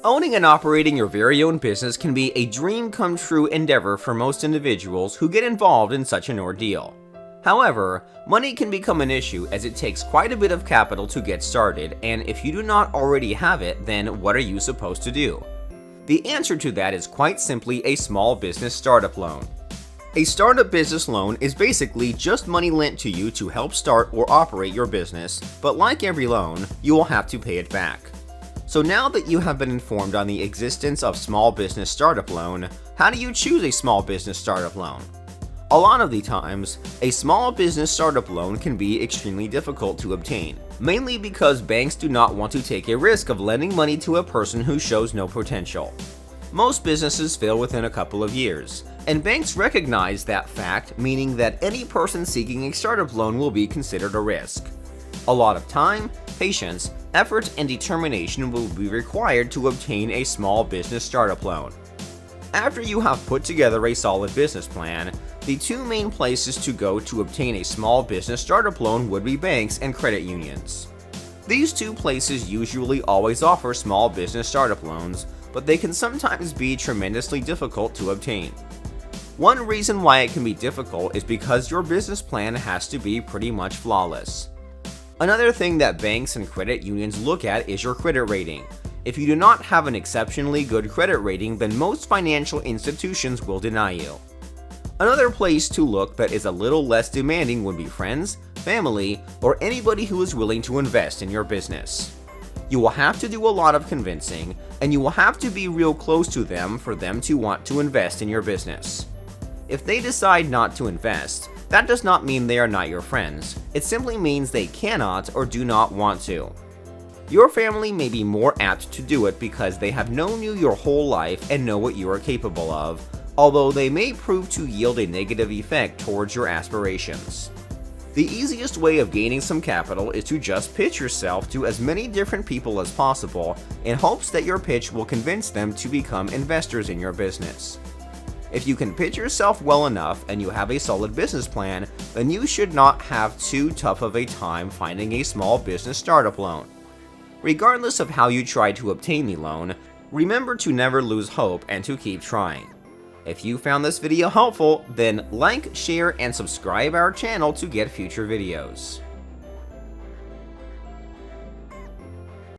Owning and operating your very own business can be a dream come true endeavor for most individuals who get involved in such an ordeal. However, money can become an issue as it takes quite a bit of capital to get started, and if you do not already have it, then what are you supposed to do? The answer to that is quite simply a small business startup loan. A startup business loan is basically just money lent to you to help start or operate your business, but like every loan, you will have to pay it back. So now that you have been informed on the existence of small business startup loan, how do you choose a small business startup loan? A lot of the times, a small business startup loan can be extremely difficult to obtain, mainly because banks do not want to take a risk of lending money to a person who shows no potential. Most businesses fail within a couple of years, and banks recognize that fact, meaning that any person seeking a startup loan will be considered a risk. A lot of time, patience, effort, and determination will be required to obtain a small business startup loan. After you have put together a solid business plan, the two main places to go to obtain a small business startup loan would be banks and credit unions. These two places usually always offer small business startup loans, but they can sometimes be tremendously difficult to obtain. One reason why it can be difficult is because your business plan has to be pretty much flawless. Another thing that banks and credit unions look at is your credit rating. If you do not have an exceptionally good credit rating, then most financial institutions will deny you. Another place to look that is a little less demanding would be friends, family, or anybody who is willing to invest in your business. You will have to do a lot of convincing, and you will have to be real close to them for them to want to invest in your business. If they decide not to invest, that does not mean they are not your friends. It simply means they cannot or do not want to. Your family may be more apt to do it because they have known you your whole life and know what you are capable of, although they may prove to yield a negative effect towards your aspirations. The easiest way of gaining some capital is to just pitch yourself to as many different people as possible in hopes that your pitch will convince them to become investors in your business. If you can pitch yourself well enough and you have a solid business plan, then you should not have too tough of a time finding a small business startup loan. Regardless of how you try to obtain the loan, remember to never lose hope and to keep trying. If you found this video helpful, then like, share, and subscribe our channel to get future videos.